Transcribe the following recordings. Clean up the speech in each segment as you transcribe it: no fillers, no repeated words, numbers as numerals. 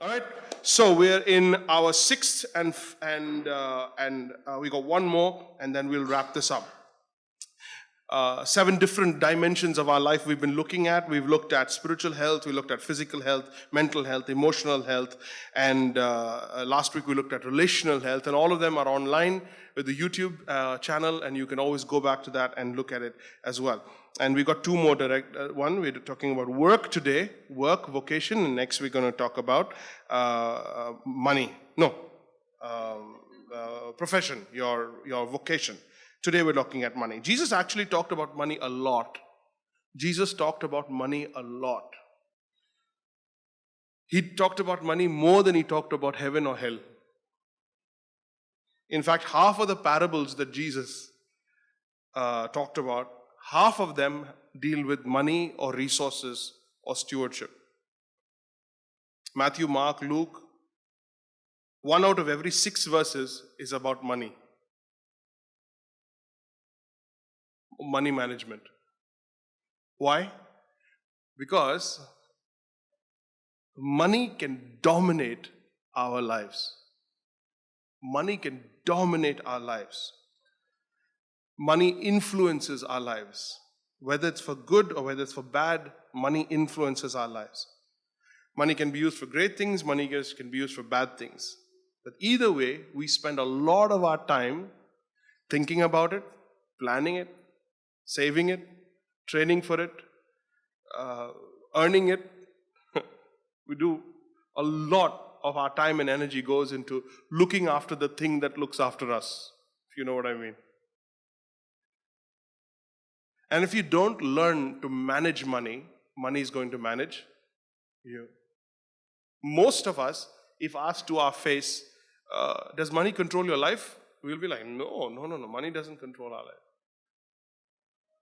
All right. So we're in our sixth, and we got one more, and then we'll wrap this up. 7 different dimensions of our life we've been looking at. We've looked at spiritual health, we looked at physical health, mental health, emotional health, and last week we looked at relational health, and all of them are online with the YouTube channel, and you can always go back to that and look at it as well. And we got 2 more direct. One, we're talking about work today, work, vocation, and next we're going to talk about money. No, profession, your vocation. Today we're looking at money. Jesus actually talked about money a lot. Jesus talked about money a lot. He talked about money more than he talked about heaven or hell. In fact, half of the parables that Jesus talked about, half of them deal with money or resources or stewardship. Matthew, Mark, Luke, 1 out of every 6 verses is about money. Money management. Why? Because money can dominate our lives. Money can dominate our lives. Money influences our lives. Whether it's for good or whether it's for bad, money influences our lives. Money can be used for great things, money can be used for bad things. But either way, we spend a lot of our time thinking about it, planning it, saving it, training for it, earning it. We do a lot of our time and energy goes into looking after the thing that looks after us, if you know what I mean. And if you don't learn to manage money, money is going to manage you. Most of us, if asked to our face, does money control your life? We'll be like, no, money doesn't control our life.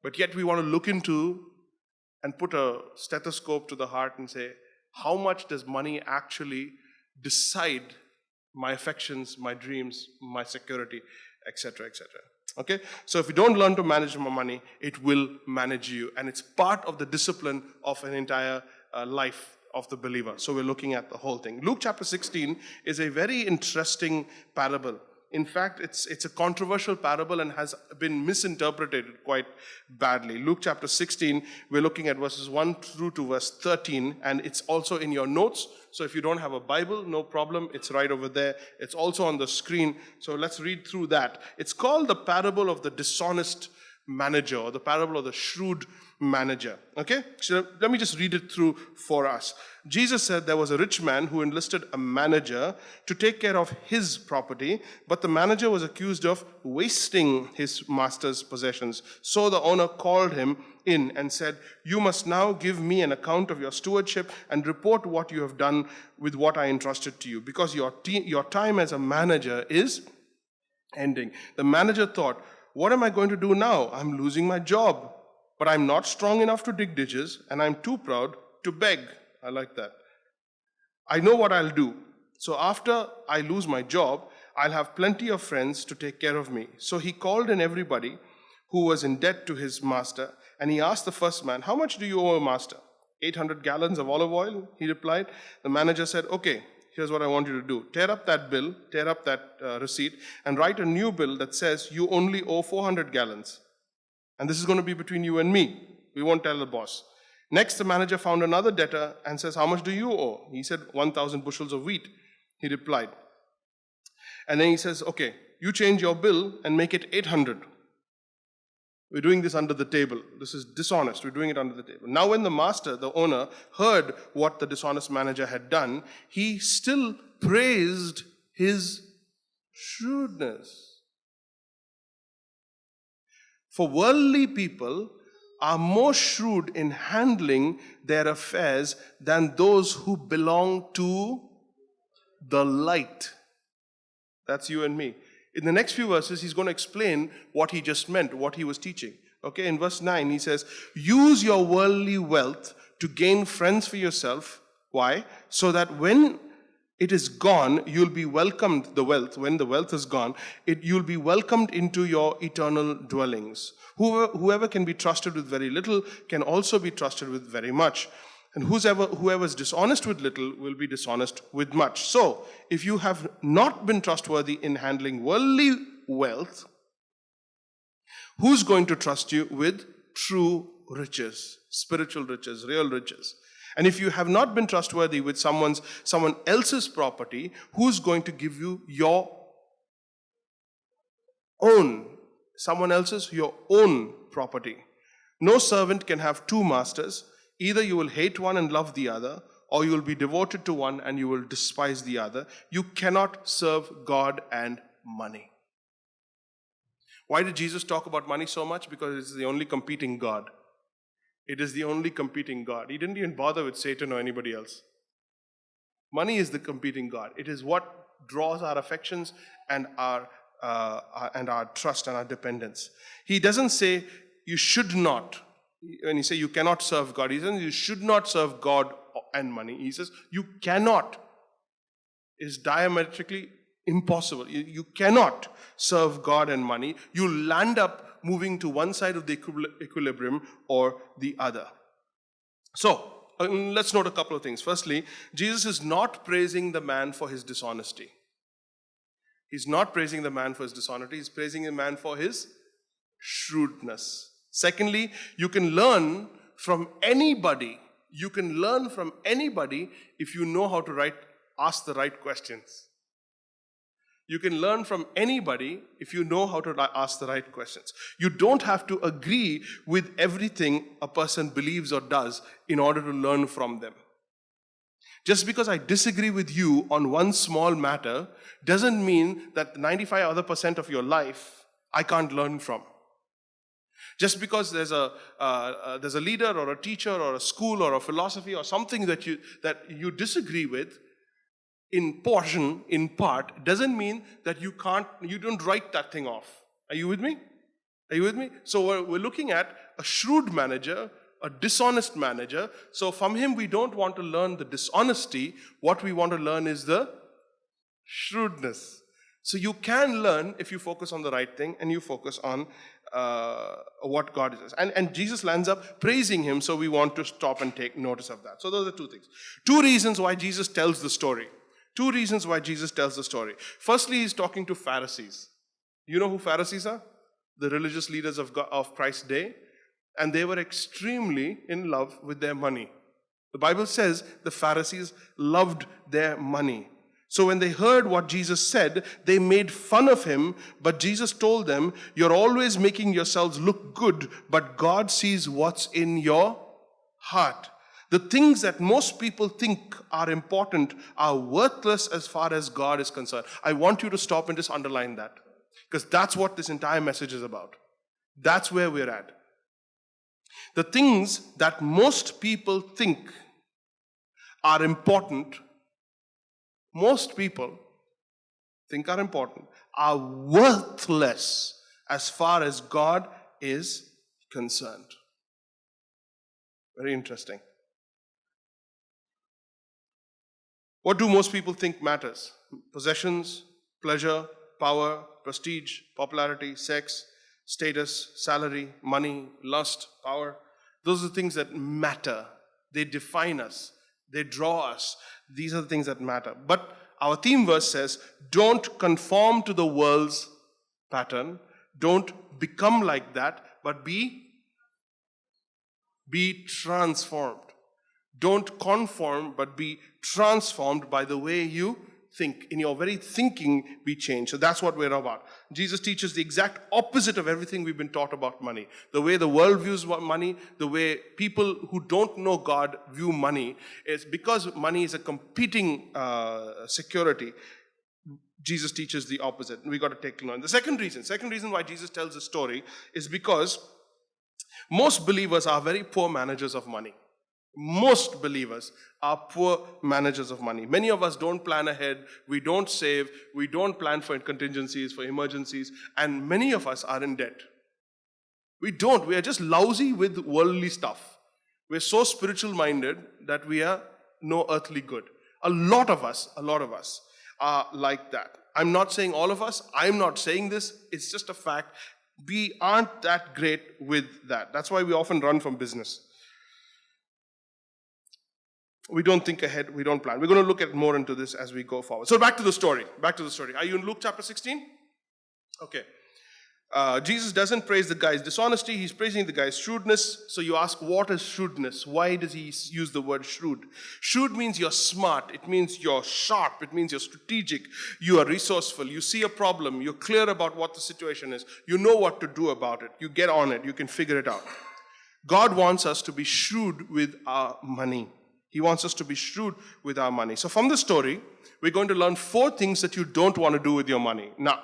But yet we want to look into and put a stethoscope to the heart and say, how much does money actually decide my affections, my dreams, my security, etc., etc. Okay? So if you don't learn to manage money, it will manage you. And it's part of the discipline of an entire life of the believer. So we're looking at the whole thing. Luke chapter 16 is a very interesting parable. In fact, it's a controversial parable and has been misinterpreted quite badly. Luke chapter 16, we're looking at verses 1 through to verse 13, and it's also in your notes. So if you don't have a Bible, no problem. It's right over there. It's also on the screen. So let's read through that. It's called the parable of the dishonest manager, or the parable of the shrewd manager. Okay? So let me just read it through for us. Jesus said there was a rich man who enlisted a manager to take care of his property, but the manager was accused of wasting his master's possessions. So the owner called him in and said, "You must now give me an account of your stewardship and report what you have done with what I entrusted to you, because your time as a manager is ending." The manager thought, "What am I going to do now? I'm losing my job. But I'm not strong enough to dig ditches, and I'm too proud to beg." I like that. "I know what I'll do. So after I lose my job, I'll have plenty of friends to take care of me." So he called in everybody who was in debt to his master, and he asked the first man, "How much do you owe, master?" 800 gallons of olive oil, he replied. The manager said, "Okay, here's what I want you to do. Tear up that bill, tear up that receipt, and write a new bill that says you only owe 400 gallons. And this is going to be between you and me. We won't tell the boss." Next, the manager found another debtor and says, "How much do you owe?" He said, 1,000 bushels of wheat, he replied. And then he says, "Okay, you change your bill and make it 800. We're doing this under the table. This is dishonest. We're doing it under the table." Now, when the master, the owner, heard what the dishonest manager had done, he still praised his shrewdness. For worldly people are more shrewd in handling their affairs than those who belong to the light. That's you and me. In the next few verses, he's going to explain what he just meant, what he was teaching. Okay, in verse 9, he says, "Use your worldly wealth to gain friends for yourself." Why? "So that when it is gone, you'll be welcomed," the wealth, when the wealth is gone, you'll be welcomed into your eternal dwellings. Whoever can be trusted with very little can also be trusted with very much. And whoever is dishonest with little will be dishonest with much. So, if you have not been trustworthy in handling worldly wealth, who's going to trust you with true riches, spiritual riches, real riches? And if you have not been trustworthy with someone else's property, who's going to give you your own, your own property? No servant can have two masters. Either you will hate one and love the other, or you will be devoted to one and you will despise the other. You cannot serve God and money. Why did Jesus talk about money so much? Because it's the only competing God. It is the only competing God. He didn't even bother with Satan or anybody else. Money is the competing God. It is what draws our affections and our trust and our dependence. He doesn't say you should not. When he says you cannot serve God, he says you should not serve God and money. He says you cannot. It's diametrically impossible. You cannot serve God and money. You land up moving to one side of the equilibrium or the other. So, let's note a couple of things. Firstly, Jesus is not praising the man for his dishonesty. He's not praising the man for his dishonesty. He's praising the man for his shrewdness. Secondly, you can learn from anybody. You can learn from anybody if you know how to ask the right questions. You can learn from anybody if you know how to ask the right questions. You don't have to agree with everything a person believes or does in order to learn from them. Just because I disagree with you on one small matter doesn't mean that 95% of your life I can't learn from. Just because there's a leader or a teacher or a school or a philosophy or something that you disagree with in part, doesn't mean that you don't write that thing off. Are you with me? So we're looking at a shrewd manager, a dishonest manager. So from him, we don't want to learn the dishonesty. What we want to learn is the shrewdness. So you can learn if you focus on the right thing and you focus on what God is. And Jesus lands up praising him, so we want to stop and take notice of that. So those are two things. Two reasons why Jesus tells the story. Firstly, he's talking to Pharisees. You know who Pharisees are? The religious leaders of Christ's day. And they were extremely in love with their money. The Bible says the Pharisees loved their money. So when they heard what Jesus said, they made fun of him, but Jesus told them, "You're always making yourselves look good, but God sees what's in your heart." The things that most people think are important are worthless as far as God is concerned. I want you to stop and just underline that, because that's what this entire message is about. That's where we're at. The things that most people think are important, are worthless as far as God is concerned. Very interesting. What do most people think matters? Possessions, pleasure, power, prestige, popularity, sex, status, salary, money, lust, power. Those are the things that matter. They define us. They draw us. These are the things that matter. But our theme verse says, don't conform to the world's pattern. Don't become like that, but be transformed. Don't conform, but be transformed by the way you think. In your very thinking, be changed. So that's what we're about. Jesus teaches the exact opposite of everything we've been taught about money. The way the world views money, the way people who don't know God view money, is because money is a competing security. Jesus teaches the opposite. We got to take note. The second reason why Jesus tells the story is because most believers are very poor managers of money. Most believers are poor managers of money. Many of us don't plan ahead. We don't save. We don't plan for contingencies, for emergencies. And many of us are in debt. We don't. We are just lousy with worldly stuff. We're so spiritual minded that we are no earthly good. A lot of us are like that. I'm not saying all of us. I'm not saying this. It's just a fact. We aren't that great with that. That's why we often run from business. We don't think ahead, we don't plan. We're going to look at more into this as we go forward. So back to the story. Are you in Luke chapter 16? Okay. Jesus doesn't praise the guy's dishonesty, he's praising the guy's shrewdness. So you ask, what is shrewdness? Why does he use the word shrewd? Shrewd means you're smart, it means you're sharp, it means you're strategic, you are resourceful, you see a problem, you're clear about what the situation is, you know what to do about it, you get on it, you can figure it out. God wants us to be shrewd with our money. He wants us to be shrewd with our money. So from the story, we're going to learn 4 things that you don't want to do with your money. Now,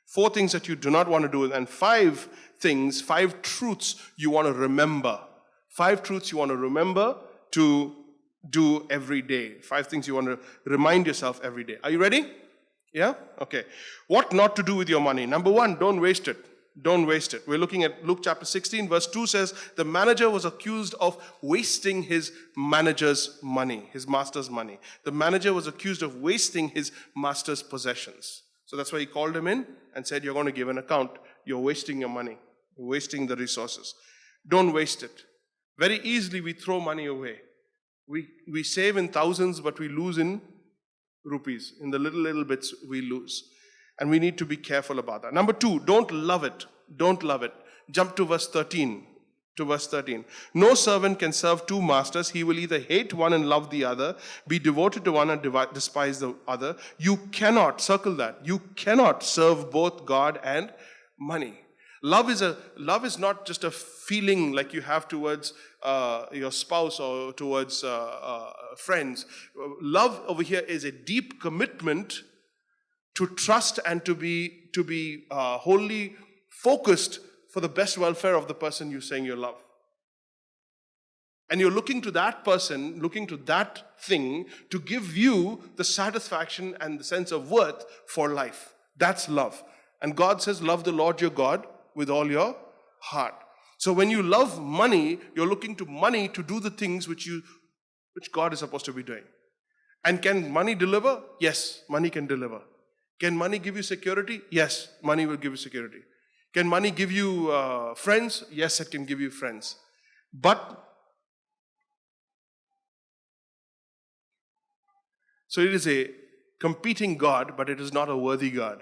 4 things that you do not want to do, and 5 truths you want to remember. 5 truths you want to remember to do every day. 5 things you want to remind yourself every day. Are you ready? Yeah? Okay. What not to do with your money? Number 1, don't waste it. Don't waste it. We're looking at Luke chapter 16, verse 2 says, the manager was accused of wasting his master's money. The manager was accused of wasting his master's possessions. So that's why he called him in and said, you're going to give an account. You're wasting your money. You're wasting the resources. Don't waste it. Very easily we throw money away. We save in thousands, but we lose in rupees. In the little bits we lose. And we need to be careful about that. Number 2, don't love it. Don't love it. Jump to verse 13. No servant can serve 2 masters. He will either hate one and love the other, be devoted to one and despise the other. You cannot, circle that, you cannot serve both God and money. Love is not just a feeling like you have towards your spouse or towards friends. Love over here is a deep commitment to trust and to be wholly focused for the best welfare of the person you're saying you love. And you're looking to that person, looking to that thing to give you the satisfaction and the sense of worth for life. That's love. And God says, love the Lord your God with all your heart. So when you love money, you're looking to money to do the things which God is supposed to be doing. And can money deliver? Yes, money can deliver. Can money give you security? Yes, money will give you security. Can money give you friends? Yes, it can give you friends. So it is a competing God, but it is not a worthy God.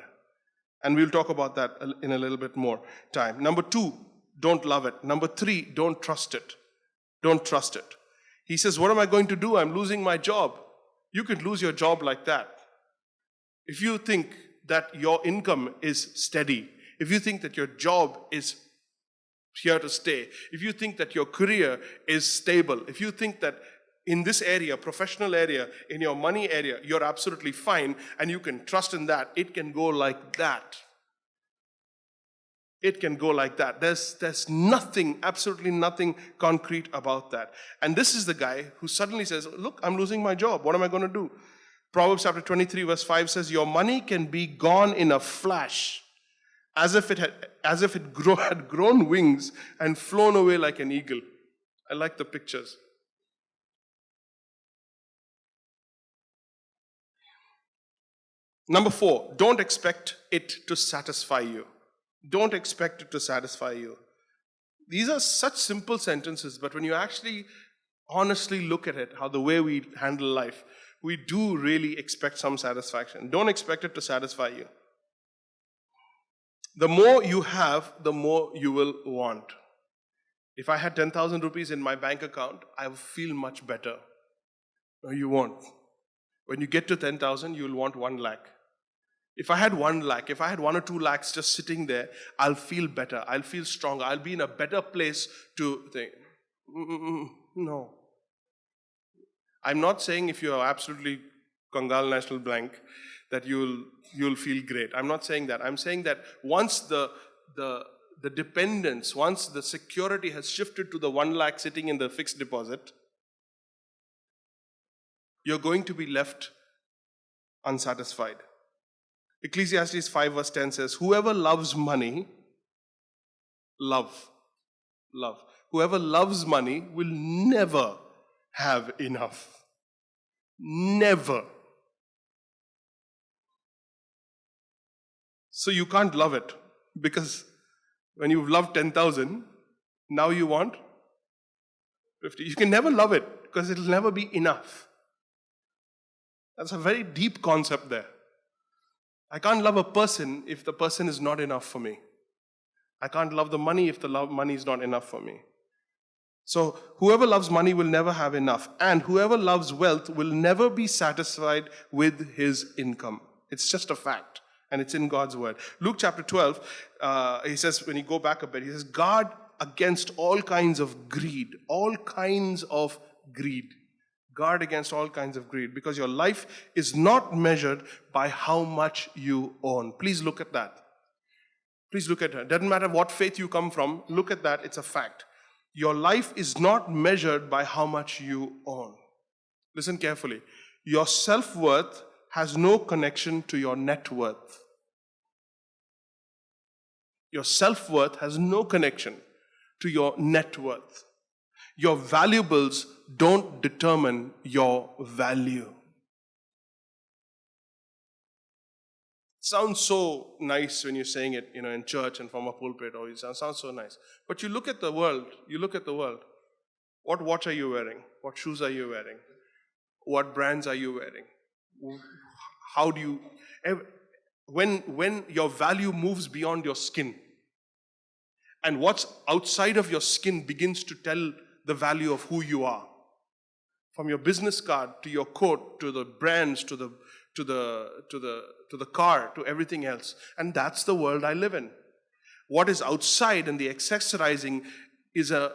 And we'll talk about that in a little bit more time. Number 2, don't love it. Number 3, don't trust it. Don't trust it. He says, what am I going to do? I'm losing my job. You could lose your job like that. If you think that your income is steady, if you think that your job is here to stay, if you think that your career is stable, if you think that in this area, professional area, in your money area, you're absolutely fine and you can trust in that, it can go like that. It can go like that. There's nothing, absolutely nothing concrete about that. And this is the guy who suddenly says, look, I'm losing my job. What am I going to do? Proverbs chapter 23 verse 5 says, your money can be gone in a flash, as if it had grown wings and flown away like an eagle. I like the pictures. Number 4, don't expect it to satisfy you. Don't expect it to satisfy you. These are such simple sentences, but when you actually honestly look at it, how the way we handle life, we do really expect some satisfaction. Don't expect it to satisfy you. The more you have, the more you will want. If I had 10,000 rupees in my bank account, I would feel much better. No, you won't. When you get to 10,000, you will want 1 lakh. If I had 1 lakh, if I had 1 or 2 lakhs just sitting there, I'll feel better. I'll feel stronger. I'll be in a better place to think. No. I'm not saying if you are absolutely Kangal National Bank that you'll feel great. I'm not saying that. I'm saying that once the dependence, once the security has shifted to the 1 lakh sitting in the fixed deposit, you're going to be left unsatisfied. Ecclesiastes 5 verse 10 says, whoever loves money, love. Whoever loves money will never have enough. Never. So you can't love it, because when you've loved 10,000, now you want 50. You can never love it. Because it'll never be enough. That's a very deep concept there. I can't love a person if the person is not enough for me. I can't love the money if the money is not enough for me. So whoever loves money will never have enough. And whoever loves wealth will never be satisfied with his income. It's just a fact. And it's in God's word. Luke chapter 12, he says, when you go back a bit, he says, guard against all kinds of greed. All kinds of greed. Guard against all kinds of greed. Because your life is not measured by how much you own. Please look at that. Please look at it. Doesn't matter what faith you come from. Look at that. It's a fact. Your life is not measured by how much you own. Listen carefully. Your self-worth has no connection to your net worth. Your self-worth has no connection to your net worth. Your valuables don't determine your value. Sounds so nice when you're saying it, in church and from a pulpit. Or it sounds so nice. But you look at the world. What watch are you wearing? What shoes are you wearing? What brands are you wearing? How do you... When your value moves beyond your skin, and what's outside of your skin begins to tell the value of who you are. From your business card to your coat, to the brands, to the car, to everything else. And that's the world I live in. What is outside and the accessorizing is a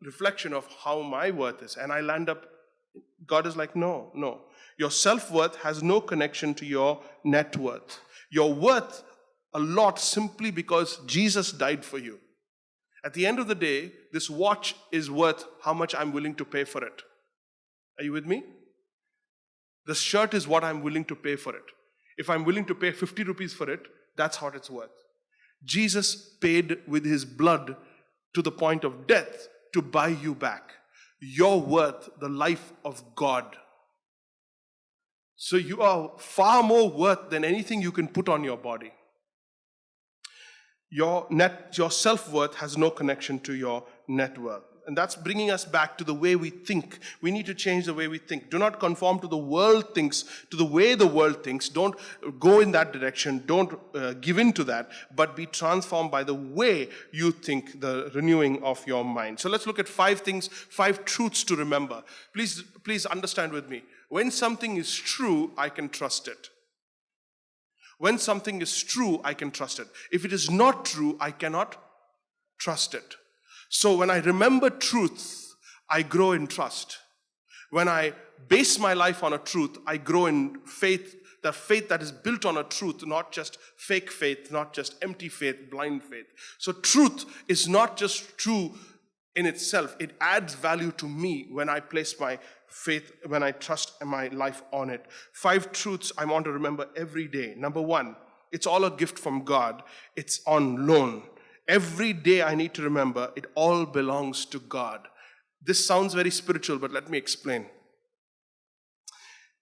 reflection of how my worth is. And I land up, God is like, no. Your self-worth has no connection to your net worth. You're worth a lot simply because Jesus died for you. At the end of the day, this watch is worth how much I'm willing to pay for it. Are you with me? The shirt is what I'm willing to pay for it. If I'm willing to pay 50 rupees for it, that's what it's worth. Jesus paid with his blood to the point of death to buy you back. You're worth the life of God. So you are far more worth than anything you can put on your body. Your self-worth has no connection to your net worth. And that's bringing us back to the way we think. We need to change the way we think. Do not conform to the world thinks, to the way the world thinks. Don't go in that direction. Don't give in to that. But be transformed by the way you think, the renewing of your mind. So let's look at 5 things, 5 truths to remember. Please understand with me. When something is true, I can trust it. When something is true, I can trust it. If it is not true, I cannot trust it. So when I remember truth, I grow in trust. When I base my life on a truth, I grow in faith, the faith that is built on a truth, not just fake faith, not just empty faith, blind faith. So truth is not just true in itself. It adds value to me when I place my faith, when I trust my life on it. 5 truths I want to remember every day. Number 1, it's all a gift from God. It's on loan. Every day I need to remember it all belongs to God. This sounds very spiritual, but let me explain.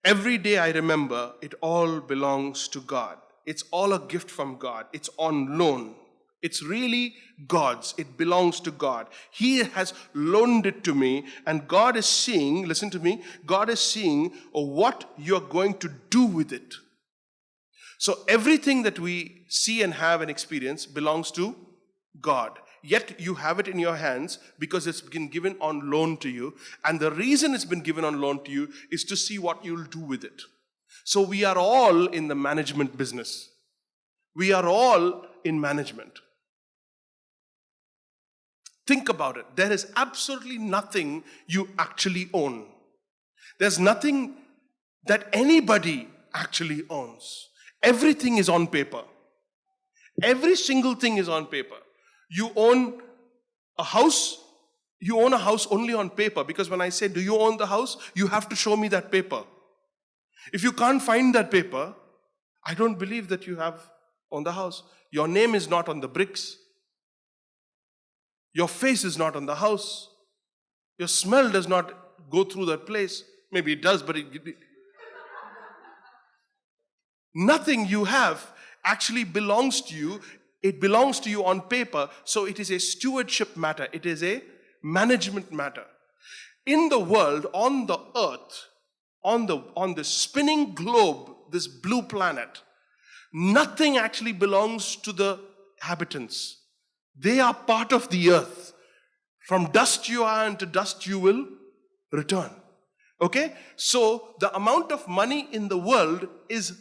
Every day I remember it all belongs to God. It's all a gift from God. It's on loan. It's really God's. It belongs to God. He has loaned it to me, and God is seeing, listen to me, God is seeing what you're going to do with it. So everything that we see and have and experience belongs to God. Yet you have it in your hands because it's been given on loan to you. And the reason it's been given on loan to you is to see what you'll do with it. So we are all in the management business. We are all in management. Think about it. There is absolutely nothing you actually own. There's nothing that anybody actually owns. Everything is on paper. Every single thing is on paper. You own a house. You own a house only on paper, because when I say, do you own the house? You have to show me that paper. If you can't find that paper, I don't believe that you have owned the house. Your name is not on the bricks. Your face is not on the house. Your smell does not go through that place. Maybe it does, but nothing you have actually belongs to you. It belongs to you on paper, so it is a stewardship matter. It is a management matter. In the world, on the earth, on the spinning globe, this blue planet, nothing actually belongs to the inhabitants. They are part of the earth. From dust you are, and to dust you will return. Okay? So the amount of money in the world is,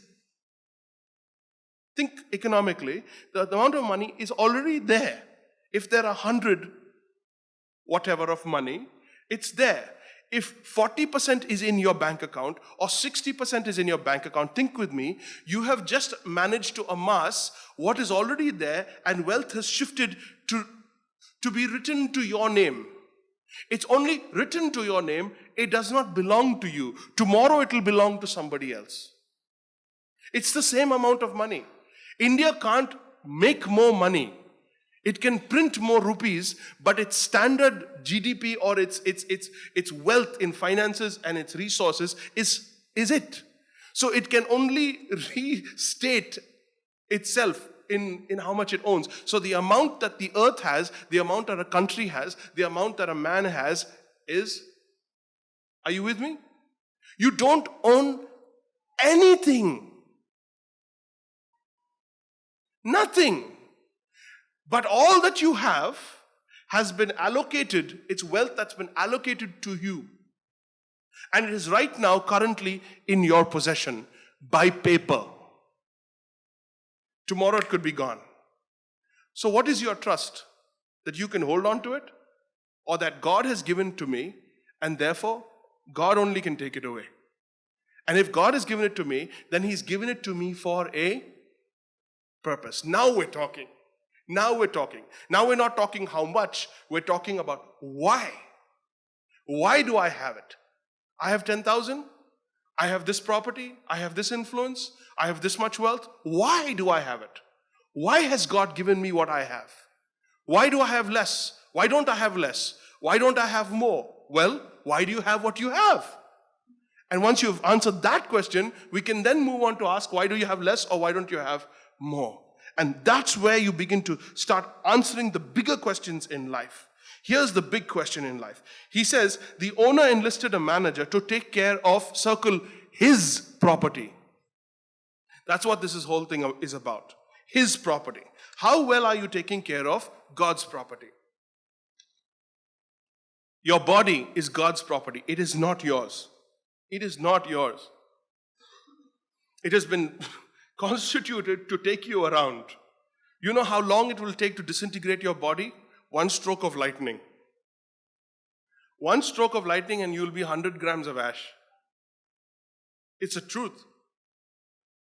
think economically, the amount of money is already there. If there are 100 whatever of money, it's there. If 40% is in your bank account or 60% is in your bank account, think with me, you have just managed to amass what is already there, and wealth has shifted to be written to your name. It's only written to your name. It does not belong to you. Tomorrow it will belong to somebody else. It's the same amount of money. India can't make more money. It can print more rupees, but its standard GDP or its wealth in finances and its resources is it. So it can only restate itself in how much it owns. So the amount that the earth has, the amount that a country has, the amount that a man has is, are you with me? You don't own anything. Nothing. But all that you have has been allocated, it's wealth that's been allocated to you. And it is right now currently in your possession by paper. Tomorrow it could be gone. So what is your trust? That you can hold on to it? Or that God has given to me, and therefore God only can take it away? And if God has given it to me, then He's given it to me for a purpose. Now we're talking. Now we're talking. Now we're not talking how much, we're talking about why. Why do I have it? I have 10,000. I have this property. I have this influence. I have this much wealth. Why do I have it? Why has God given me what I have? Why do I have less? Why don't I have less? Why don't I have more? Well, why do you have what you have? And once you've answered that question, we can then move on to ask, why do you have less or why don't you have more? And that's where you begin to start answering the bigger questions in life. Here's the big question in life. He says, the owner enlisted a manager to take care of, circle, his property. That's what this whole thing is about. His property. How well are you taking care of God's property? Your body is God's property. It is not yours. It is not yours. It has been constituted to take you around. You know how long it will take to disintegrate your body? One stroke of lightning. One stroke of lightning and you'll be 100 grams of ash. It's a truth.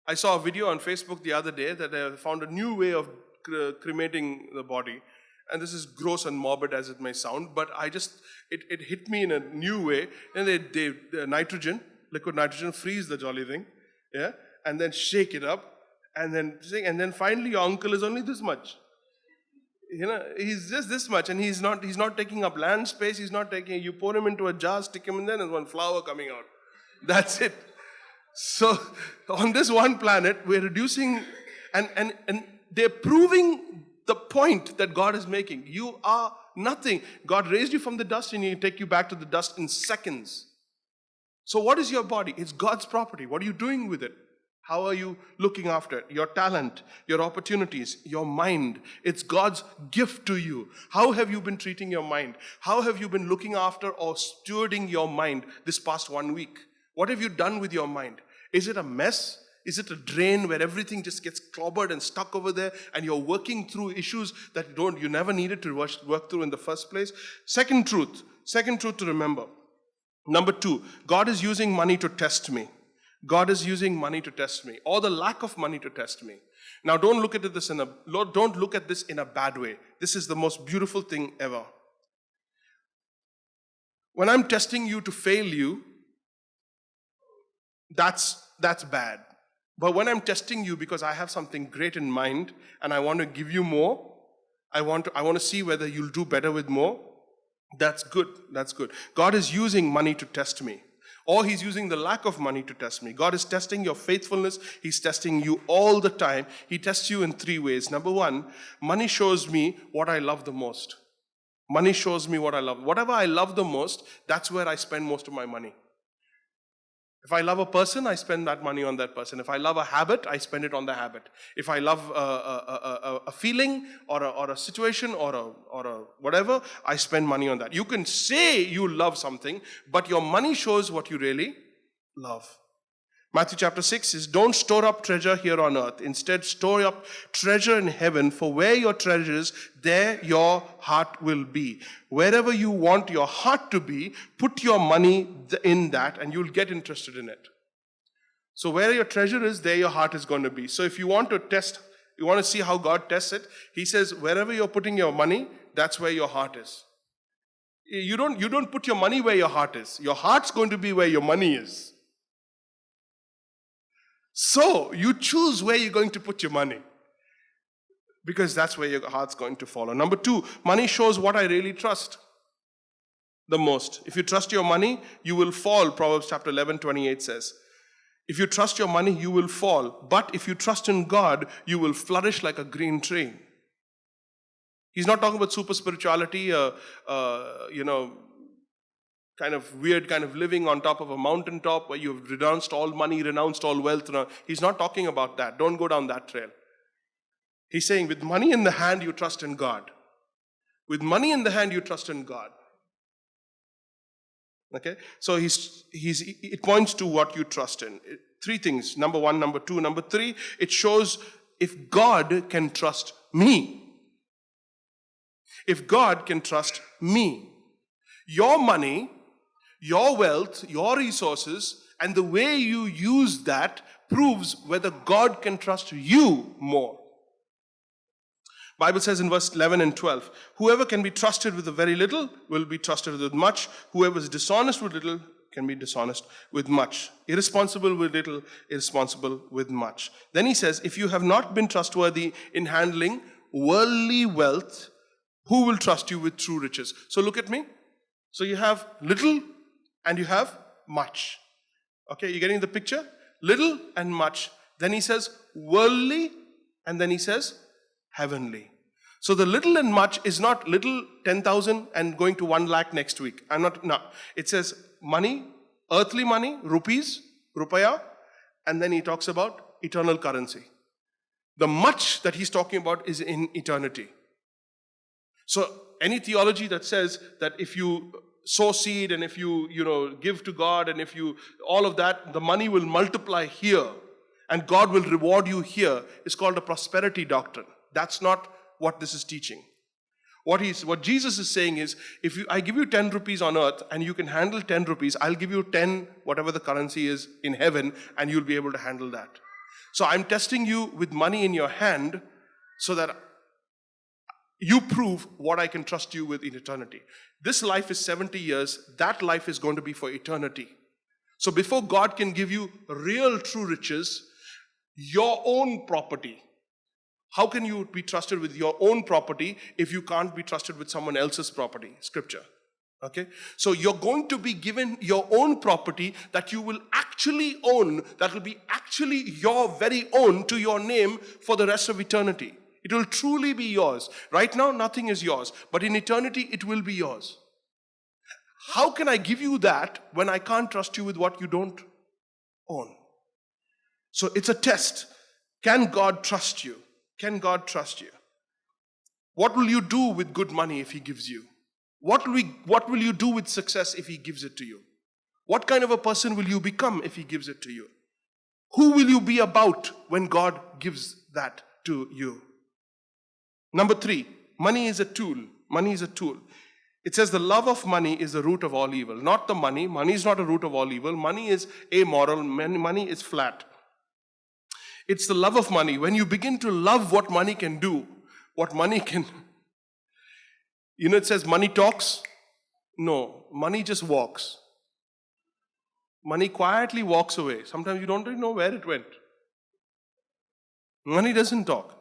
I saw a video on Facebook the other day that they found a new way of cremating the body. And this is gross and morbid as it may sound, but it hit me in a new way. And they nitrogen, liquid nitrogen, freeze the jolly thing. Yeah. And then shake it up, and then finally your uncle is only this much. You know, he's just this much, and he's not taking up land space. He's not taking. You pour him into a jar, stick him in there, and there's one flower coming out. That's it. So on this one planet, we're reducing, and they're proving the point that God is making. You are nothing. God raised you from the dust, and He take you back to the dust in seconds. So what is your body? It's God's property. What are you doing with it? How are you looking after it? Your talent, your opportunities, your mind. It's God's gift to you. How have you been treating your mind? How have you been looking after or stewarding your mind this past 1 week? What have you done with your mind? Is it a mess? Is it a drain where everything just gets clobbered and stuck over there and you're working through issues that you never needed to work through in the first place? Second truth to remember. Number 2, God is using money to test me. God is using money to test me, or the lack of money to test me. Now, don't look at this in a bad way. This is the most beautiful thing ever. When I'm testing you to fail you, that's bad. But when I'm testing you because I have something great in mind and I want to give you more, I want to see whether you'll do better with more. That's good. That's good. God is using money to test me. Or He's using the lack of money to test me. God is testing your faithfulness. He's testing you all the time. He tests you in 3 ways. Number 1, money shows me what I love the most. Money shows me what I love. Whatever I love the most, that's where I spend most of my money. If I love a person, I spend that money on that person. If I love a habit, I spend it on the habit. If I love a feeling or a situation or a whatever, I spend money on that. You can say you love something, but your money shows what you really love. Matthew chapter 6 says, don't store up treasure here on earth. Instead, store up treasure in heaven, for where your treasure is, there your heart will be. Wherever you want your heart to be, put your money in that and you'll get interested in it. So where your treasure is, there your heart is going to be. So if you want to test, you want to see how God tests it, He says, wherever you're putting your money, that's where your heart is. You don't put your money where your heart is. Your heart's going to be where your money is. So, you choose where you're going to put your money, because that's where your heart's going to follow. Number 2, money shows what I really trust the most. If you trust your money, you will fall, Proverbs chapter 11:28 says. If you trust your money, you will fall. But if you trust in God, you will flourish like a green tree. He's not talking about super spirituality, kind of weird kind of living on top of a mountaintop where you've renounced all money, renounced all wealth. He's not talking about that. Don't go down that trail. He's saying with money in the hand, you trust in God. With money in the hand, you trust in God. Okay? So it points to what you trust in. 3 things. Number 1, number 2, number 3, it shows if God can trust me. If God can trust me. Your money, your wealth, your resources, and the way you use that proves whether God can trust you more. Bible says in verse 11 and 12, whoever can be trusted with a very little will be trusted with much. Whoever is dishonest with little can be dishonest with much. Irresponsible with little, irresponsible with much. Then he says, if you have not been trustworthy in handling worldly wealth, who will trust you with true riches? So look at me. So you have little and you have much. Okay, you getting the picture? Little and much. Then he says worldly, and then he says heavenly. So the little and much is not little 10,000 and going to 1 lakh next week. No. It says money, earthly money, rupees, rupaya, and then he talks about eternal currency. The much that he's talking about is in eternity. So any theology that says that if you sow seed and if you give to God and if you all of that, the money will multiply here and God will reward you here is called a prosperity doctrine. That's not what this is teaching. What Jesus is saying is, if I give you 10 rupees on earth and you can handle 10 rupees, I'll give you 10, whatever the currency is in heaven, and you'll be able to handle that. So I'm testing you with money in your hand so that you prove what I can trust you with in eternity. This life is 70 years. That life is going to be for eternity. So before God can give you real true riches, your own property, how can you be trusted with your own property if you can't be trusted with someone else's property? Scripture. Okay? So you're going to be given your own property that you will actually own, that will be actually your very own to your name for the rest of eternity. It will truly be yours. Right now, nothing is yours. But in eternity, it will be yours. How can I give you that when I can't trust you with what you don't own? So it's a test. Can God trust you? Can God trust you? What will you do with good money if He gives you? What will you do with success if He gives it to you? What kind of a person will you become if He gives it to you? Who will you be about when God gives that to you? Number 3, money is a tool. Money is a tool. It says the love of money is the root of all evil. Not the money. Money is not a root of all evil. Money is amoral. Money is flat. It's the love of money. When you begin to love what money can do, what money can... it says money talks. No, money just walks. Money quietly walks away. Sometimes you don't even know where it went. Money doesn't talk.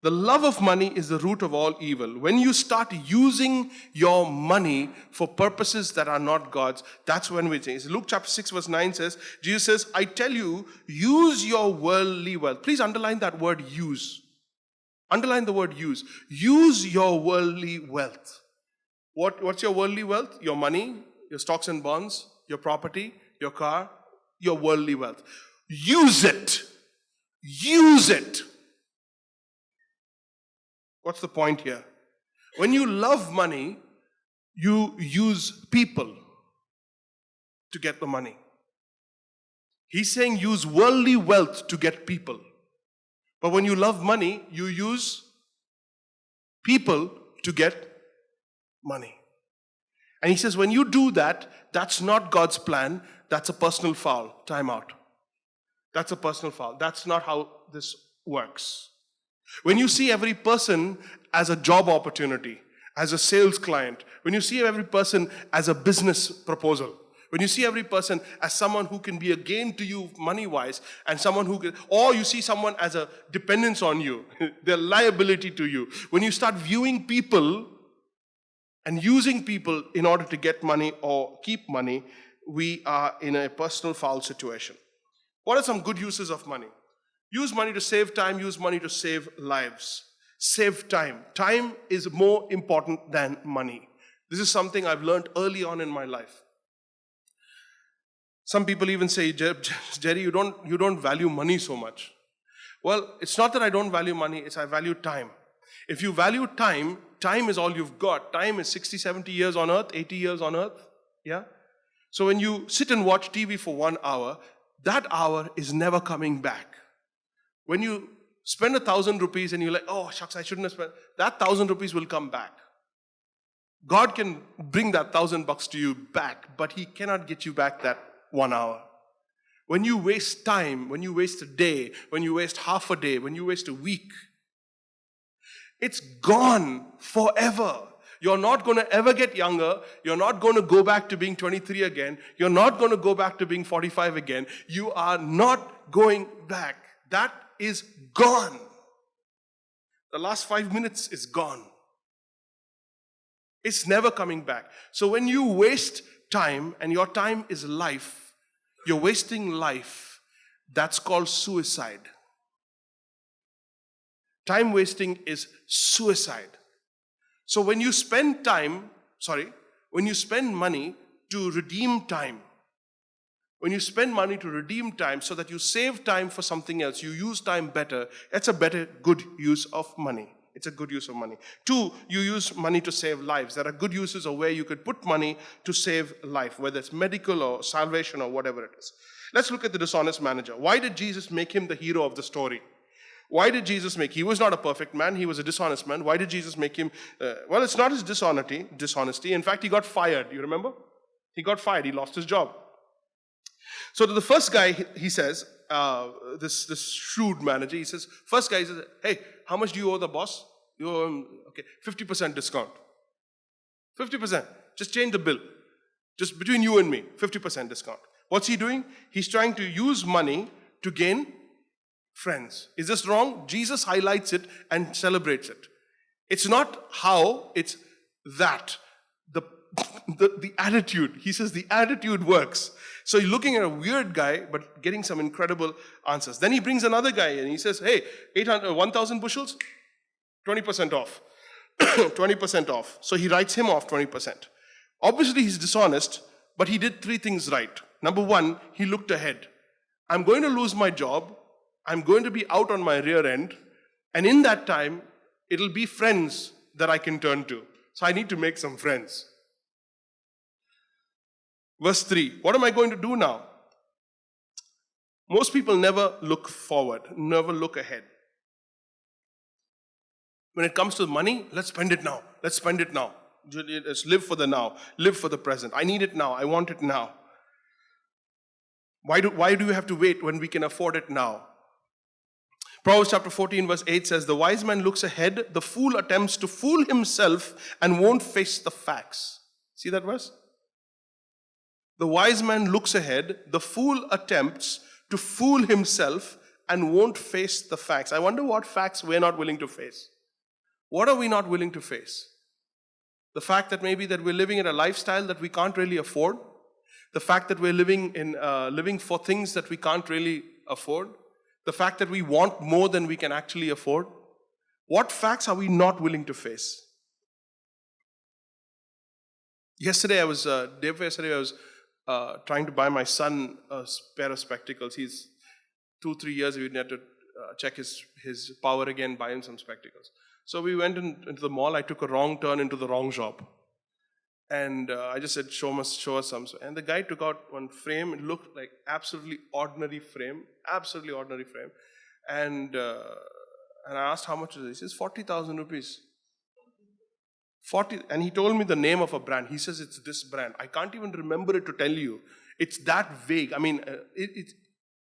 The love of money is the root of all evil. When you start using your money for purposes that are not God's, that's when we change. Luke chapter 6 verse 9 says, Jesus says, I tell you, use your worldly wealth. Please underline that word use. Underline the word use. Use your worldly wealth. What's your worldly wealth? Your money, your stocks and bonds, your property, your car, your worldly wealth. Use it. Use it. What's the point here? When you love money, you use people to get the money. He's saying use worldly wealth to get people. But when you love money, you use people to get money. And he says when you do that, that's not God's plan. That's a personal foul. Time out. That's a personal foul. That's not how this works. When you see every person as a job opportunity, as a sales client, when you see every person as a business proposal, when you see every person as someone who can be a gain to you money-wise, and someone who can, or you see someone as a dependence on you, their liability to you, when you start viewing people and using people in order to get money or keep money, we are in a personal foul situation. What are some good uses of money? Use money to save time, use money to save lives. Save time. Time is more important than money. This is something I've learned early on in my life. Some people even say, Jerry, you don't value money so much. Well, it's not that I don't value money, it's I value time. If you value time, time is all you've got. Time is 60, 70 years on earth, 80 years on earth. Yeah? So when you sit and watch TV for 1 hour, that hour is never coming back. When you spend 1,000 rupees and you're like, oh, shucks, I shouldn't have spent, that 1,000 rupees will come back. God can bring that $1,000 to you back, but He cannot get you back that 1 hour. When you waste time, when you waste a day, when you waste half a day, when you waste a week, it's gone forever. You're not going to ever get younger. You're not going to go back to being 23 again. You're not going to go back to being 45 again. You are not going back. That is gone. The last 5 minutes is gone. It's never coming back. So when you waste time, and your time is life, you're wasting life, that's called suicide. Time wasting is suicide. So when you spend money to redeem time, when you spend money to redeem time so that you save time for something else, you use time better, that's a better, good use of money. It's a good use of money. 2, you use money to save lives. There are good uses of where you could put money to save life, whether it's medical or salvation or whatever it is. Let's look at the dishonest manager. Why did Jesus make him the hero of the story? Why did Jesus make, he was not a perfect man, he was a dishonest man. Why did Jesus make him, well, it's not his dishonesty. In fact, he got fired, you remember? He got fired, he lost his job. So to the first guy, he says, this shrewd manager, he says, first guy says, hey, how much do you owe the boss? You owe him, okay, 50% discount. 50%, just change the bill. Just between you and me, 50% discount. What's he doing? He's trying to use money to gain friends. Is this wrong? Jesus highlights it and celebrates it. It's not how, it's that. The attitude. He says the attitude works. So you're looking at a weird guy, but getting some incredible answers. Then he brings another guy and he says, hey, 1,000 bushels, 20% off. 20% off. So he writes him off 20%. Obviously he's dishonest, but he did 3 things right. Number 1, he looked ahead. I'm going to lose my job. I'm going to be out on my rear end. And in that time, it'll be friends that I can turn to. So I need to make some friends. Verse 3, what am I going to do now? Most people never look forward, never look ahead. When it comes to money, let's spend it now. Let's spend it now. Let's live for the now. Live for the present. I need it now. I want it now. Why do we have to wait when we can afford it now? Proverbs chapter 14 verse 8 says, the wise man looks ahead, the fool attempts to fool himself and won't face the facts. See that verse? The wise man looks ahead, the fool attempts to fool himself and won't face the facts. I wonder what facts we're not willing to face. What are we not willing to face? The fact that maybe that we're living in a lifestyle that we can't really afford. The fact that we're living for things that we can't really afford. The fact that we want more than we can actually afford. What facts are we not willing to face? Yesterday I was trying to buy my son a pair of spectacles. He's 2-3 years. We had to check his power again, buy him some spectacles. So we went into the mall. I took a wrong turn into the wrong shop. And I just said, show us some. And the guy took out one frame. It looked like absolutely ordinary frame. And I asked how much is it? He says 40,000 rupees. 40, and he told me the name of a brand. He says it's this brand. I can't even remember it to tell you. It's that vague. I mean,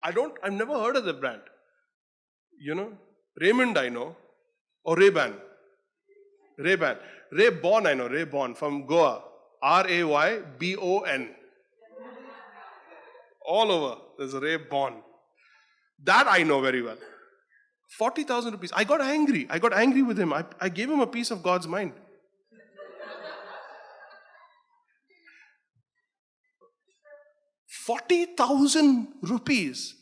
I've never heard of the brand. You know, Raymond I know, or Ray-Ban. Ray-Bon I know, Ray-Bon from Goa. Raybon. All over, there's a Ray-Bon. That I know very well. 40,000 rupees. I got angry with him. I gave him a piece of God's mind. 40,000 rupees.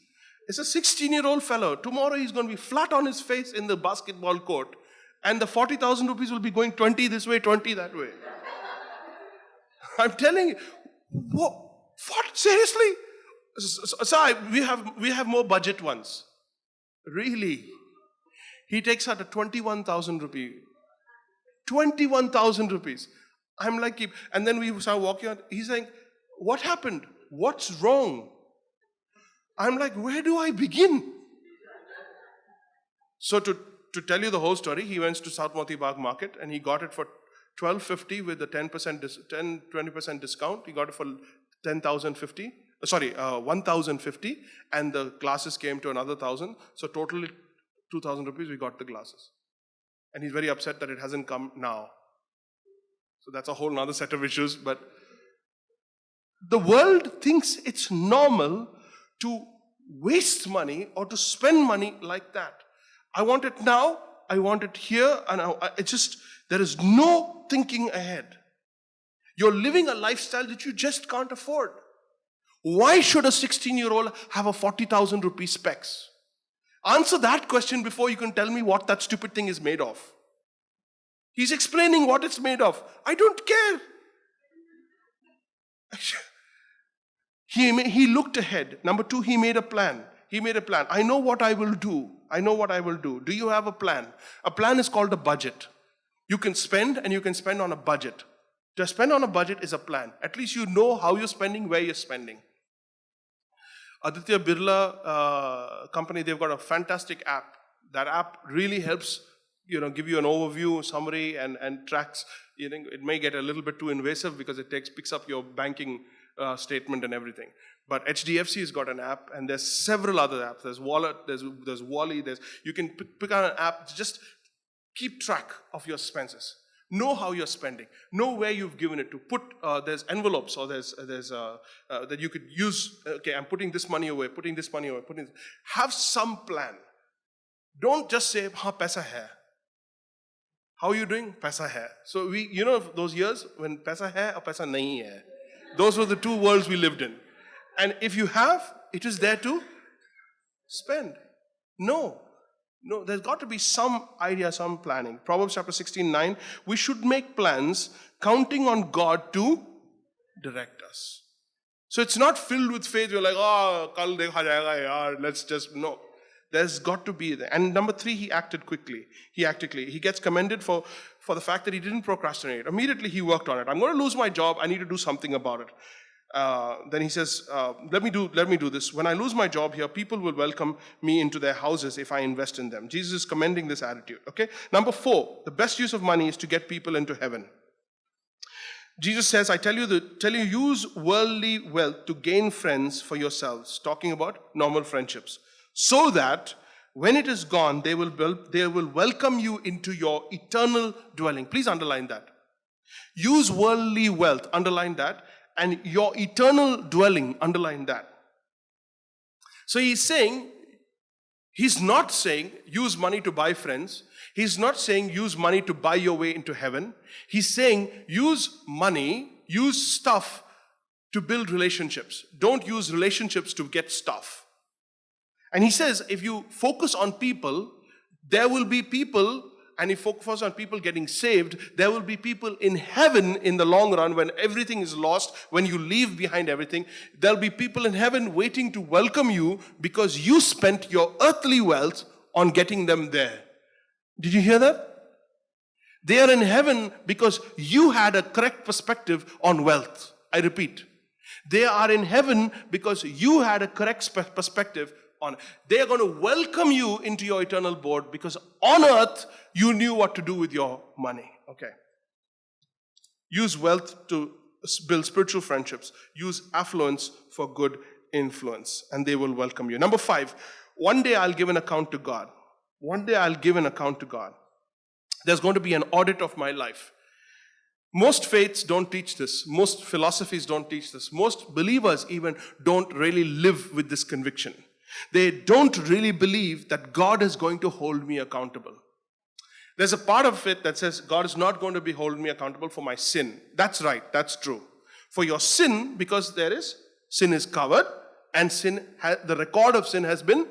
It's a 16-year-old fellow. Tomorrow he's going to be flat on his face in the basketball court. And the 40,000 rupees will be going 20 this way, 20 that way. I'm telling you, what? Seriously? So we have more budget ones. Really? He takes out a 21,000 rupee. 21,000 rupees. I'm like, and then we start walking out. He's saying, what happened? What's wrong? I'm like, where do I begin? So to tell you the whole story, he went to South Moti Bagh market and he got it for 1250 with a 20% discount. He got it for 1,050, and the glasses came to another 1,000. So totally 2,000 rupees, we got the glasses. And he's very upset that it hasn't come now. So that's a whole nother set of issues. But the world thinks it's normal to waste money or to spend money like that. I want it now, I want it here, and there is no thinking ahead. You're living a lifestyle that you just can't afford. Why should a 16-year-old have a 40,000 rupee specs? Answer that question before you can tell me what that stupid thing is made of. He's explaining what it's made of. I don't care. He looked ahead. Number two, he made a plan. I know what I will do. Do you have a plan? A plan is called a budget. You can spend and you can spend on a budget. To spend on a budget is a plan. At least you know how you're spending, where you're spending. Aditya Birla company, they've got a fantastic app. That app really helps, give you an overview, summary, and tracks. It may get a little bit too invasive because it picks up your banking statement and everything. But HDFC has got an app, and there's several other apps. There's Wallet, there's Wally, you can pick out an app, just keep track of your expenses. Know how you're spending. Know where you've given it to. There's envelopes, or there's that you could use. Okay, I'm putting this money away, have some plan. Don't just say, paisa hai. How are you doing? Paisa hai. So those years when paisa hai or paisa nahi hai. Those were the two worlds we lived in. And if you have, it is there to spend. No, there's got to be some idea, some planning. Proverbs chapter 16:9, we should make plans counting on God to direct us. So it's not filled with faith. You're like, kal dekha jayega yaar, let's just, no. There's got to be there. And number three, he acted quickly. He gets commended for the fact that he didn't procrastinate. Immediately he worked on it. I'm going to lose my job. I need to do something about it. Then he says, let me do this. When I lose my job here, people will welcome me into their houses if I invest in them. Jesus is commending this attitude. Okay. Number 4, the best use of money is to get people into heaven. Jesus says, I tell you, use worldly wealth to gain friends for yourselves. Talking about normal friendships. So that when it is gone, they will welcome you into your eternal dwelling. Please underline that. Use worldly wealth, underline that. And your eternal dwelling, underline that. So he's not saying use money to buy friends. He's not saying use money to buy your way into heaven. He's saying use money, use stuff to build relationships. Don't use relationships to get stuff. And he says if you focus on people, there will be people and he focuses on people getting saved, there will be people in heaven in the long run when everything is lost, when you leave behind everything. There'll be people in heaven waiting to welcome you because you spent your earthly wealth on getting them there. Did you hear that? They are in heaven because you had a correct perspective on wealth. I repeat. They are in heaven because you had a correct perspective on. They are going to welcome you into your eternal board because on earth you knew what to do with your money. Okay. Use wealth to build spiritual friendships. Use affluence for good influence, and they will welcome you. Number 5, one day I'll give an account to God. One day I'll give an account to God. There's going to be an audit of my life. Most faiths don't teach this. Most philosophies don't teach this. Most believers even don't really live with this conviction. They don't really believe that God is going to hold me accountable. There's a part of it that says God is not going to be holding me accountable for my sin. That's right. That's true. For your sin, because sin is covered and the record of sin has been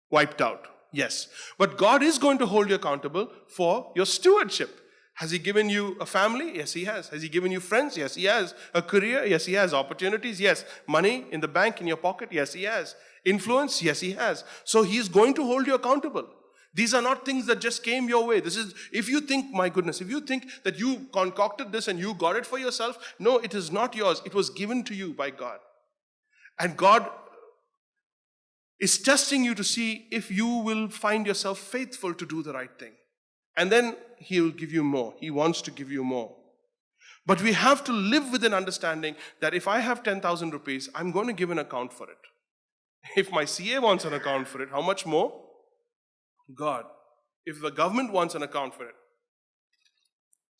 wiped out. Yes. But God is going to hold you accountable for your stewardship. Has He given you a family? Yes, He has. Has He given you friends? Yes, He has. A career? Yes, He has. Opportunities? Yes. Money in the bank, in your pocket? Yes, He has. Influence? Yes, He has. So He is going to hold you accountable. These are not things that just came your way. If you think, my goodness, if you think that you concocted this and you got it for yourself, no, it is not yours. It was given to you by God. And God is testing you to see if you will find yourself faithful to do the right thing. And then He will give you more. He wants to give you more. But we have to live with an understanding that if I have 10,000 rupees, I'm going to give an account for it. If my CA wants an account for it, how much more? God. If the government wants an account for it,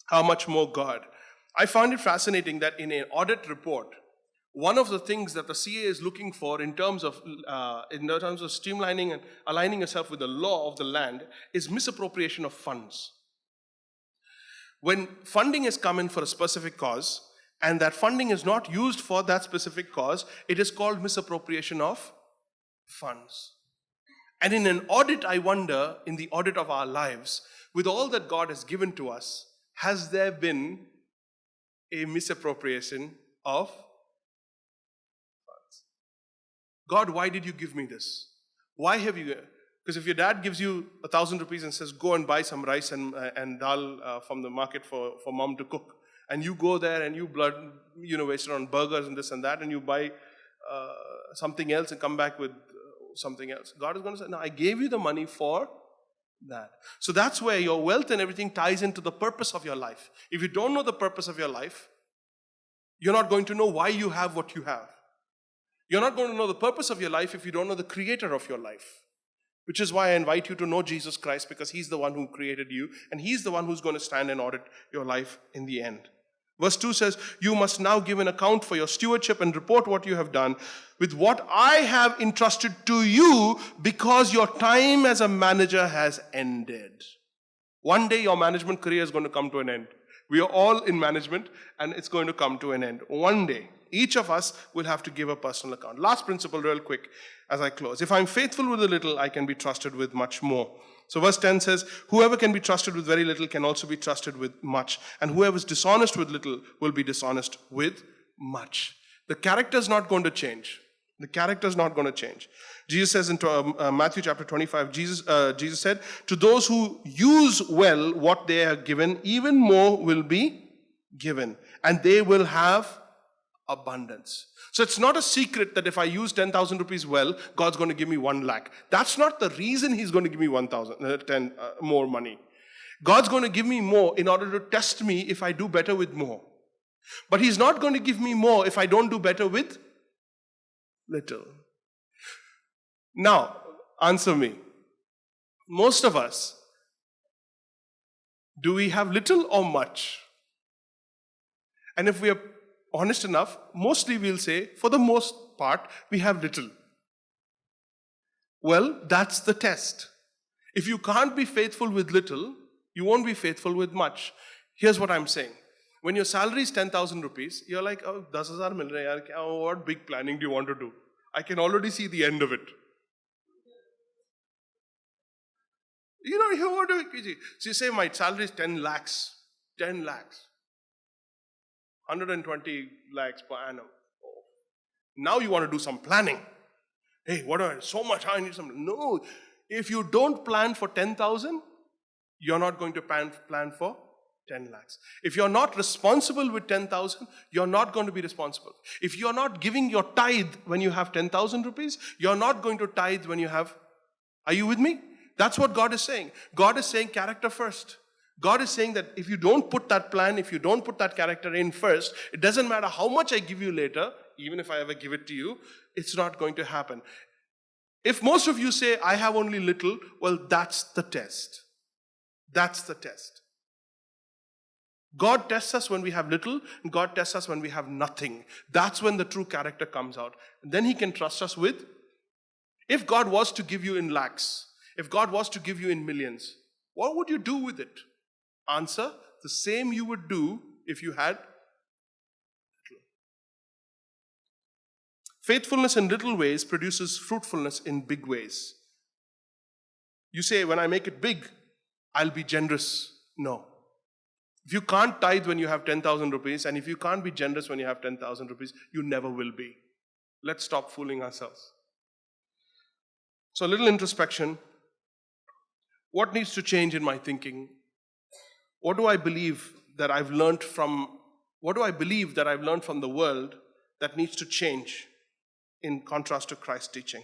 how much more God? I found it fascinating that in an audit report, one of the things that the CA is looking for in terms of streamlining and aligning yourself with the law of the land is misappropriation of funds. When funding is come in for a specific cause and that funding is not used for that specific cause, it is called misappropriation of funds. And in an audit, I wonder, in the audit of our lives, with all that God has given to us, has there been a misappropriation of funds? God, why did you give me this? Why have you? Because if your dad gives you 1,000 rupees and says, go and buy some rice and dal from the market for mom to cook, and you go there and you waste it on burgers and this and that, and you buy something else and come back with something else. God is going to say, no, I gave you the money for that. So that's where your wealth and everything ties into the purpose of your life. If you don't know the purpose of your life, you're not going to know why you have what you have. You're not going to know the purpose of your life if you don't know the creator of your life. Which is why I invite you to know Jesus Christ, because He's the one who created you and He's the one who's going to stand and audit your life in the end. Verse 2 says, you must now give an account for your stewardship and report what you have done with what I have entrusted to you, because your time as a manager has ended. One day your management career is going to come to an end. We are all in management and it's going to come to an end. One day, each of us will have to give a personal account. Last principle real quick as I close. If I'm faithful with a little, I can be trusted with much more. So verse 10 says, whoever can be trusted with very little can also be trusted with much. And whoever is dishonest with little will be dishonest with much. The character is not going to change. The character is not going to change. Jesus says in Matthew chapter 25, Jesus said, to those who use well what they are given, even more will be given. And they will have abundance. So it's not a secret that if I use 10,000 rupees well, God's going to give me 1 lakh. That's not the reason He's going to give me 10 more money. God's going to give me more in order to test me if I do better with more. But He's not going to give me more if I don't do better with little. Now, answer me. Most of us, do we have little or much? And if we are honest enough, mostly we'll say, for the most part, we have little. Well, that's the test. If you can't be faithful with little, you won't be faithful with much. Here's what I'm saying. When your salary is 10,000 rupees, you're like, oh, 10,000 mil raha hai, oh, what big planning do you want to do? I can already see the end of it. You want to, so you say my salary is 10 lakhs. 10 lakhs. 120 lakhs per annum. Oh. Now you want to do some planning. Hey, so much, I need some. No, if you don't plan for 10,000, you're not going to plan for 10 lakhs. If you're not responsible with 10,000, you're not going to be responsible. If you're not giving your tithe when you have 10,000 rupees, you're not going to tithe when you have. Are you with me? That's what God is saying. God is saying character first. God is saying that if you don't put that plan, if you don't put that character in first, it doesn't matter how much I give you later, even if I ever give it to you, it's not going to happen. If most of you say, I have only little, well, that's the test. That's the test. God tests us when we have little, and God tests us when we have nothing. That's when the true character comes out. And then He can trust us with, if God was to give you in lakhs, if God was to give you in millions, what would you do with it? Answer, the same you would do if you had little. Faithfulness in little ways produces fruitfulness in big ways. You say, when I make it big, I'll be generous. No. If you can't tithe when you have 10,000 rupees, and if you can't be generous when you have 10,000 rupees, you never will be. Let's stop fooling ourselves. So a little introspection. What needs to change in my thinking? What do I believe that I've learned from the world that needs to change in contrast to Christ's teaching?